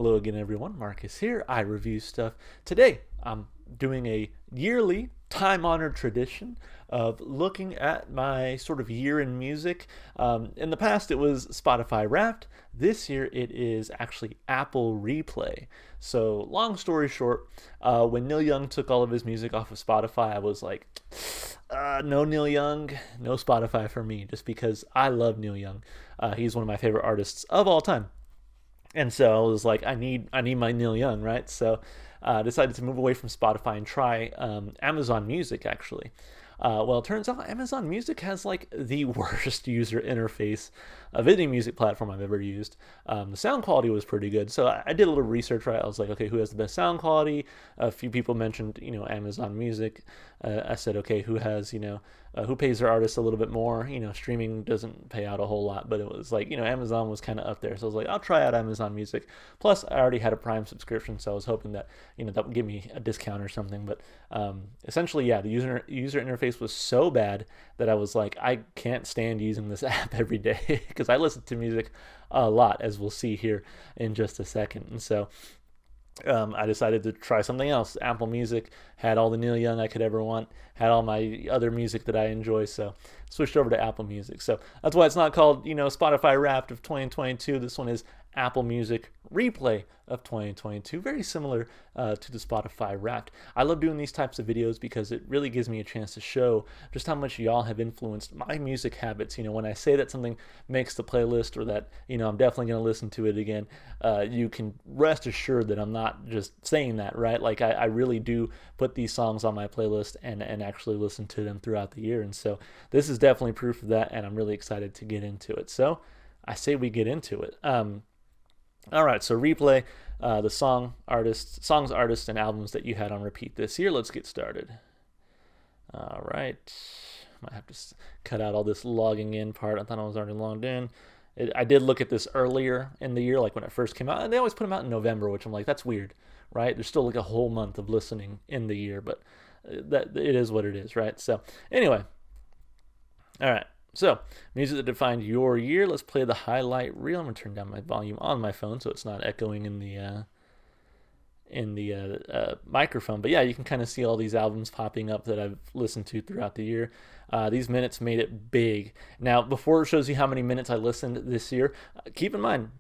Hello again, everyone. Marcus here. I review stuff. Today, I'm doing a yearly, time-honored tradition of looking at my sort of year in music. In the past, it was Spotify Wrapped. This year, it is actually Apple Replay. So, long story short, when Neil Young took all of his music off of Spotify, I was like, no Neil Young, no Spotify for me, just because I love Neil Young. He's one of my favorite artists of all time. And so I was like, I need my Neil Young, right? So I decided to move away from Spotify and try Amazon Music, actually. Well, it turns out Amazon Music has like the worst user interface of any music platform I've ever used. The sound quality was pretty good, so I did a little research. Right, I was like, okay, who has the best sound quality? A few people mentioned, Amazon Music. I said, okay, who has, who pays their artists a little bit more? Streaming doesn't pay out a whole lot, but it was like, Amazon was kind of up there, so I was like, I'll try out Amazon Music. Plus, I already had a Prime subscription, so I was hoping that, that would give me a discount or something. But essentially, yeah, the user interface was so bad that I was like, I can't stand using this app every day because I listen to music a lot, as we'll see here in just a second. And so I decided to try something else. Apple Music had all the Neil Young I could ever want, had all my other music that I enjoy, so switched over to Apple Music. So that's why it's not called, Spotify Wrapped of 2022. This one is Apple Music Replay of 2022. Very similar to the Spotify Wrapped. I love doing these types of videos because it really gives me a chance to show just how much y'all have influenced my music habits. When I say that something makes the playlist or that, I'm definitely going to listen to it again, you can rest assured that I'm not just saying that, right? Like I really do put these songs on my playlist and actually listen to them throughout the year. And so this is definitely proof of that, and I'm really excited to get into it. So I say we get into it. All right, so Replay, the songs, artists, and albums that you had on repeat this year. Let's get started. All right. Might have to cut out all this logging in part. I thought I was already logged in. I did look at this earlier in the year, like when it first came out. And they always put them out in November, which I'm like, that's weird, right? There's still like a whole month of listening in the year, but that it is what it is, right? So anyway, all right. So, music that defined your year. Let's play the highlight reel. I'm gonna turn down my volume on my phone so it's not echoing in the microphone. But yeah, you can kind of see all these albums popping up that I've listened to throughout the year. These minutes made it big. Now, before it shows you how many minutes I listened this year, keep in mind.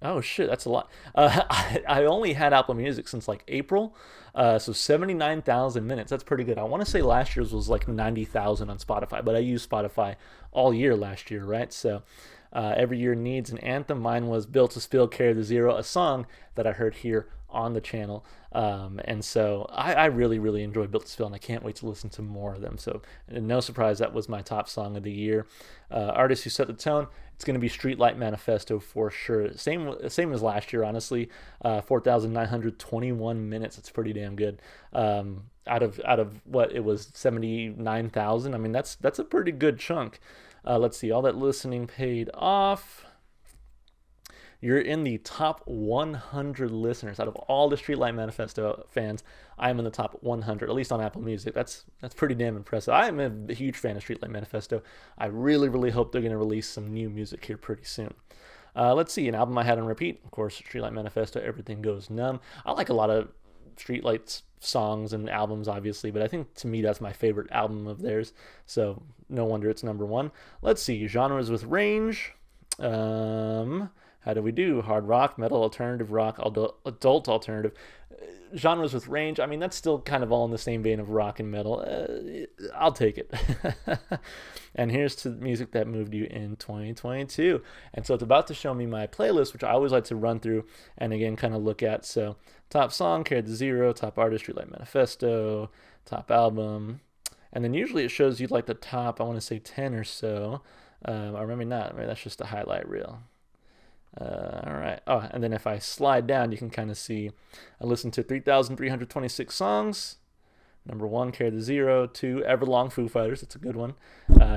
Oh shit, that's a lot. I only had Apple Music since like April, so 79,000 minutes. That's pretty good. I want to say last year's was like 90,000 on Spotify, but I used Spotify all year last year, right? So every year needs an anthem. Mine was Built to Spill, Carry the Zero, a song that I heard here on the channel. And so I really, really enjoyed Built to Spill, and I can't wait to listen to more of them. So no surprise, that was my top song of the year. Artists who set the tone, it's going to be Streetlight Manifesto for sure. Same as last year, honestly. 4,921 minutes. That's pretty damn good. Out of what it was, 79,000. I mean, that's a pretty good chunk. Let's see. All that listening paid off. You're in the top 100 listeners out of all the Streetlight Manifesto fans. I am in the top 100, at least on Apple Music. That's pretty damn impressive. I am a huge fan of Streetlight Manifesto. I really, really hope they're going to release some new music here pretty soon. Let's see, an album I had on repeat. Of course, Streetlight Manifesto, Everything Goes Numb. I like a lot of Streetlights songs and albums, obviously, but I think to me that's my favorite album of theirs. So no wonder it's number one. Let's see, genres with range. How do we do? Hard rock, metal, alternative rock, adult alternative. Genres with range, I mean, that's still kind of all in the same vein of rock and metal. I'll take it. And here's to music that moved you in 2022. And so it's about to show me my playlist, which I always like to run through and again kind of look at. So top song, Carry the Zero, top artist, Streetlight Manifesto, top album. And then usually it shows you like the top, I want to say 10 or so. Or maybe not. Maybe that's just a highlight reel. All right. Oh, and then if I slide down, you can kind of see I listened to 3,326 songs. Number one, Carry the Zero. 2, Everlong, Foo Fighters. That's a good one.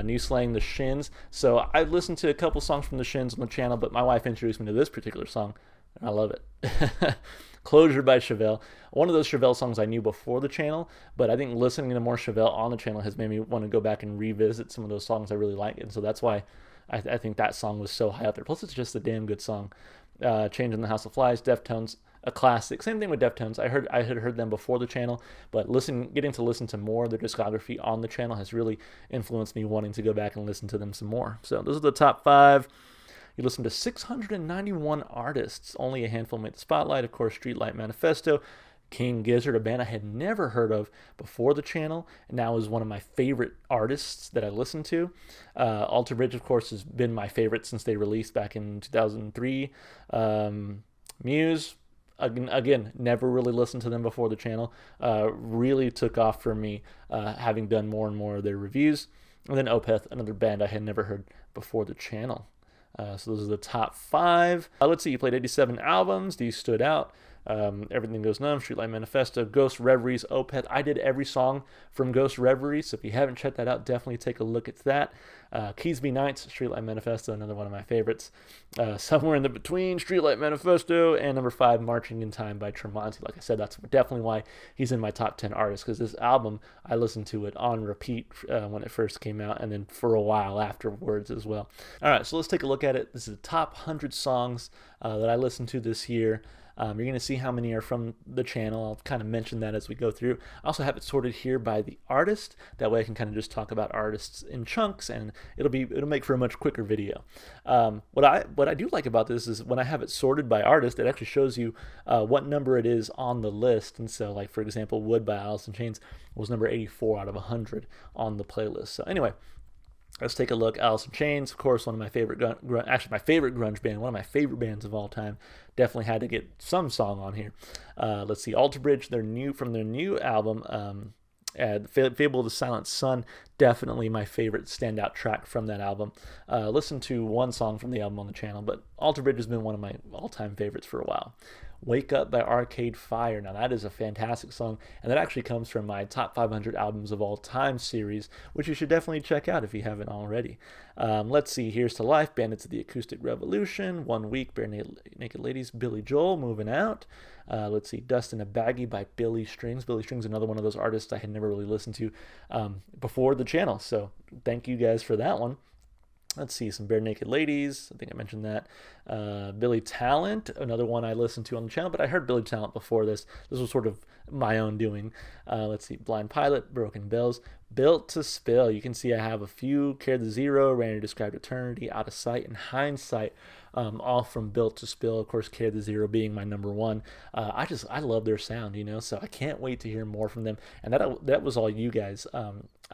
New Slang, The Shins. So I listened to a couple songs from The Shins on the channel, but my wife introduced me to this particular song, and I love it. Closure by Chevelle. One of those Chevelle songs I knew before the channel, but I think listening to more Chevelle on the channel has made me want to go back and revisit some of those songs I really like, and so that's why I think that song was so high up there. Plus, it's just a damn good song. Change in the House of Flies, Deftones, a classic. Same thing with Deftones. I had heard them before the channel, but getting to listen to more of their discography on the channel has really influenced me wanting to go back and listen to them some more. So those are the top 5. You listen to 691 artists. Only a handful made the spotlight. Of course, Streetlight Manifesto, King Gizzard, a band I had never heard of before the channel, and now is one of my favorite artists that I listen to. Alter Bridge, of course, has been my favorite since they released back in 2003. Muse, again, never really listened to them before the channel. Really took off for me, having done more and more of their reviews. And then Opeth, another band I had never heard before the channel. So those are the top 5. Let's see, you played 87 albums. These stood out. Everything Goes Numb, Streetlight Manifesto, Ghost Reveries, Opeth. I did every song from Ghost Reveries, so if you haven't checked that out, definitely take a look at that. Keysby Nights, Streetlight Manifesto, another one of my favorites. Somewhere in the Between, Streetlight Manifesto, and number 5, Marching in Time by Tremonti. Like I said, that's definitely why he's in my top 10 artists, because this album, I listened to it on repeat when it first came out, and then for a while afterwards as well. All right, so let's take a look at it. This is the top 100 songs that I listened to this year. You're going to see how many are from the channel. I'll kind of mention that as we go through. I also have it sorted here by the artist. That way I can kind of just talk about artists in chunks, and it'll make for a much quicker video. What I do like about this is when I have it sorted by artist, it actually shows you what number it is on the list. And so, like for example, Wood by Alice in Chains was number 84 out of 100 on the playlist. So anyway, let's take a look. Alice in Chains, of course, one of my favorite, actually my favorite grunge band, one of my favorite bands of all time. Definitely had to get some song on here. Let's see, Alter Bridge, from their new album, Fable of the Silent Sun, definitely my favorite standout track from that album. Listen to one song from the album on the channel, but Alter Bridge has been one of my all-time favorites for a while. Wake Up by Arcade Fire. Now that is a fantastic song, and that actually comes from my Top 500 Albums of All Time series, which you should definitely check out if you haven't already. Let's see, Here's to Life, Bandits of the Acoustic Revolution, 1 Week, Bare Naked Ladies, Billy Joel, Moving Out. Let's see, Dust in a Baggie by Billy Strings. Billy Strings, another one of those artists I had never really listened to before the channel, so thank you guys for that one. Let's see, some Bare Naked Ladies. I think I mentioned that. Billy Talent, another one I listened to on the channel, but I heard Billy Talent before this. This was sort of my own doing. Let's see, Blind Pilot, Broken Bells, Built to Spill. You can see I have a few, Care the Zero, Randy Described Eternity, Out of Sight, and Hindsight, all from Built to Spill. Of course, Care the Zero being my number 1. I love their sound, so I can't wait to hear more from them. And that was all you guys.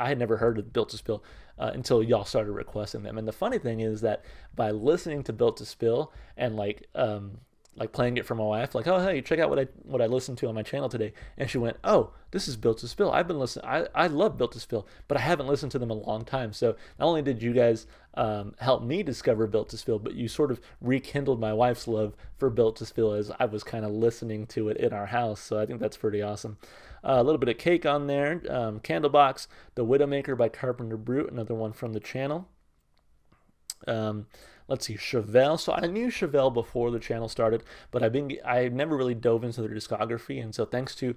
I had never heard of Built to Spill until y'all started requesting them. And the funny thing is that by listening to Built to Spill and like playing it for my wife, like, oh hey, check out what I listened to on my channel today, and she went, oh, this is Built to Spill. I've been listening. I love Built to Spill, but I haven't listened to them in a long time. So not only did you guys help me discover Built to Spill, but you sort of rekindled my wife's love for Built to Spill as I was kind of listening to it in our house. So I think that's pretty awesome. A little bit of Cake on there. Candlebox, The Widowmaker by Carpenter Brute, another one from the channel. Let's see, Chevelle. So I knew Chevelle before the channel started, but I never really dove into their discography, and so thanks to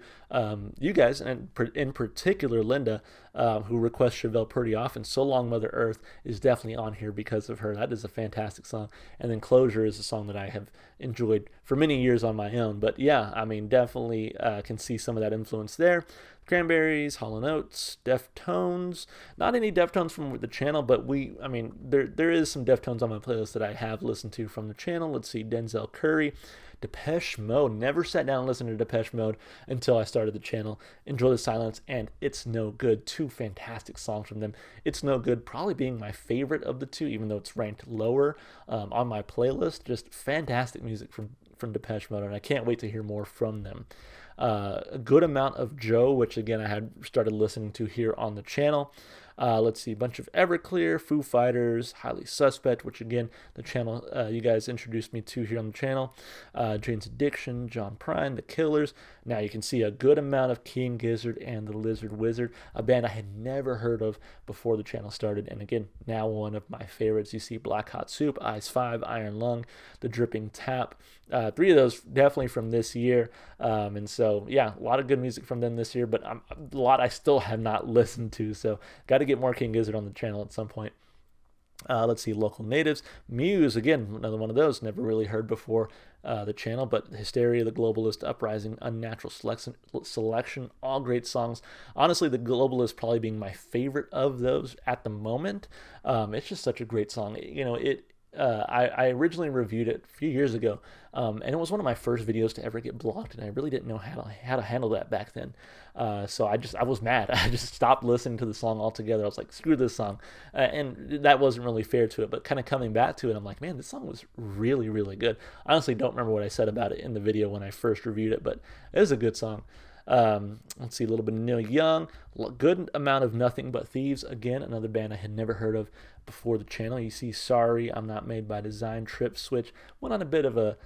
you guys, and in particular Linda, who requests Chevelle pretty often. So Long Mother Earth is definitely on here because of her. That is a fantastic song. And then Closure is a song that I have enjoyed for many years on my own. But yeah, I mean, definitely can see some of that influence there. Cranberries, Hall & Oates, Deftones. Not any Deftones from the channel, but there is some Deftones on my playlist that I have listened to from the channel. Let's see, Denzel Curry, Depeche Mode. Never sat down and listened to Depeche Mode until I started the channel. Enjoy the Silence and It's No Good. 2 fantastic songs from them. It's No Good probably being my favorite of the 2, even though it's ranked lower on my playlist. Just fantastic music from Depeche Mode, and I can't wait to hear more from them. A good amount of Joe, which again I had started listening to here on the channel. Let's see, a bunch of Everclear, Foo Fighters, Highly Suspect, which again, the channel you guys introduced me to here on the channel. Jane's Addiction, John Prine, The Killers. Now you can see a good amount of King Gizzard and the Lizard Wizard, a band I had never heard of before the channel started, and again, now one of my favorites. You see Black Hot Soup, Ice 5, Iron Lung, The Dripping Tap. 3 of those definitely from this year, and so yeah, a lot of good music from them this year, but a lot I still have not listened to, so got to get more King Gizzard on the channel at some point. Let's see, Local Natives. Muse, again, another one of those, never really heard before the channel, but Hysteria, The Globalist, Uprising, Unnatural Selection, all great songs. Honestly, The Globalist probably being my favorite of those at the moment. It's just such a great song. You know, I originally reviewed it a few years ago, and it was one of my first videos to ever get blocked, and I really didn't know how to handle that back then. So I was mad. I just stopped listening to the song altogether. I was like, screw this song, and that wasn't really fair to it. But kind of coming back to it, I'm like, man, this song was really, really good. I honestly don't remember what I said about it in the video when I first reviewed it, but it is a good song. Let's see, a little bit of Neil Young, good amount of Nothing But Thieves. Again, another band I had never heard of before the channel. You see Sorry, I'm Not Made by Design, Trip Switch. Went on a bit of a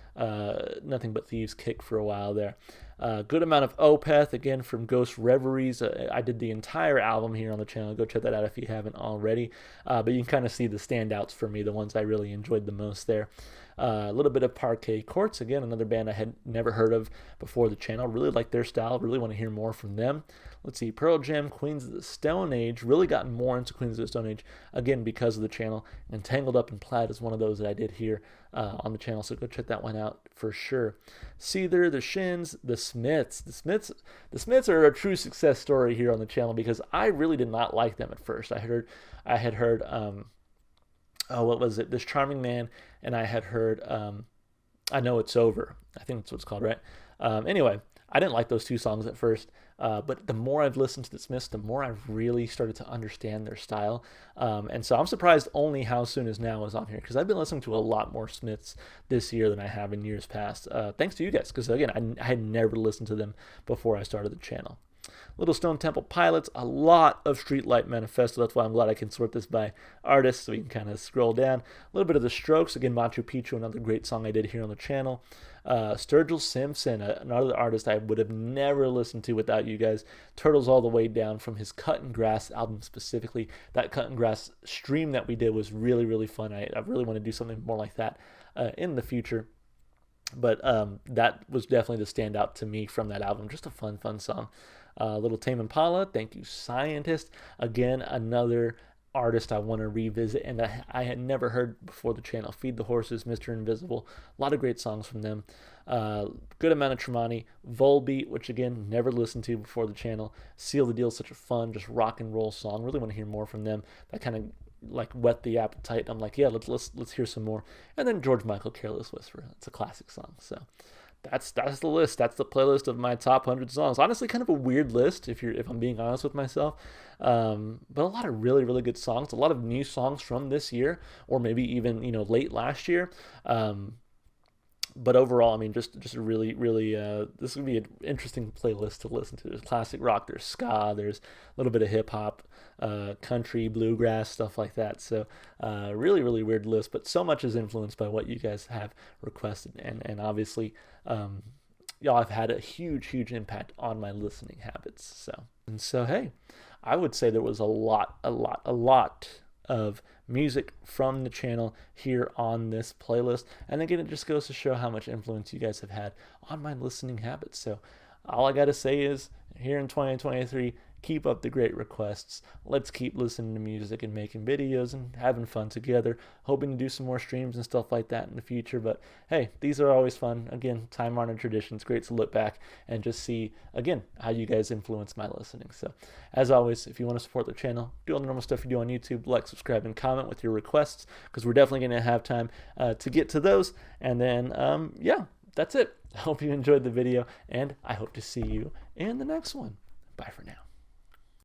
Nothing But Thieves kick for a while there. Good amount of Opeth, again, from Ghost Reveries. I did the entire album here on the channel. Go check that out if you haven't already. But you can kind of see the standouts for me, the ones I really enjoyed the most there. A little bit of Parquet Courts, again, another band I had never heard of before the channel. Really like their style, really want to hear more from them. Let's see, Pearl Jam, Queens of the Stone Age. Really gotten more into Queens of the Stone Age, again, because of the channel. And Tangled Up in Plaid is one of those that I did here on the channel, so go check that one out for sure. Seether, The Shins, The Smiths. The Smiths are a true success story here on the channel because I really did not like them at first. I had heard what was it? This Charming Man, and I had heard I Know It's Over. I think that's what it's called, right? Anyway, I didn't like those two songs at first, but the more I've listened to the Smiths, the more I've really started to understand their style. And so I'm surprised only How Soon Is Now is on here, because I've been listening to a lot more Smiths this year than I have in years past, thanks to you guys, because again, I had never listened to them before I started the channel. Little Stone Temple Pilots, a lot of Streetlight Manifesto. That's why I'm glad I can sort this by artist, so we can kind of scroll down. A little bit of The Strokes, again, Machu Picchu, another great song I did here on the channel. Sturgill Simpson, another artist I would have never listened to without you guys. Turtles All the Way Down, from his Cut and Grass album specifically. That Cut and Grass stream that we did was really, really fun. I really want to do something more like that in the future. But that was definitely the standout to me from that album. Just a fun song. Little Tame Impala, Thank You Scientist. Again, another artist I want to revisit, and I had never heard before the channel. Feed the Horses, Mr. Invisible. A lot of great songs from them. Good amount of Tremonti. Volbeat, which again, never listened to before the channel. Seal the Deal, such a fun, just rock and roll song. Really want to hear more from them. That kind of like whet the appetite. I'm like, yeah, let's hear some more. And then George Michael, Careless Whisper. It's a classic song. So that's the list. That's the playlist of my top 100 songs. Honestly, kind of a weird list if I'm being honest with myself. But a lot of really, really good songs. A lot of new songs from this year, or maybe even late last year. But overall, I mean, just a really, really, this would be an interesting playlist to listen to. There's classic rock, there's ska, there's a little bit of hip hop, country, bluegrass, stuff like that. So really, really weird list, but so much is influenced by what you guys have requested. And obviously, y'all have had a huge, huge impact on my listening habits. So, hey, I would say there was a lot of music from the channel here on this playlist. And again, it just goes to show how much influence you guys have had on my listening habits. So all I got to say is, here in 2023, keep up the great requests. Let's keep listening to music and making videos and having fun together. Hoping to do some more streams and stuff like that in the future. But hey, these are always fun. Again, time-honored traditions. Great to look back and just see, again, how you guys influence my listening. So as always, if you want to support the channel, do all the normal stuff you do on YouTube. Like, subscribe, and comment with your requests, because we're definitely going to have time to get to those. And then, yeah, that's it. I hope you enjoyed the video, and I hope to see you in the next one. Bye for now.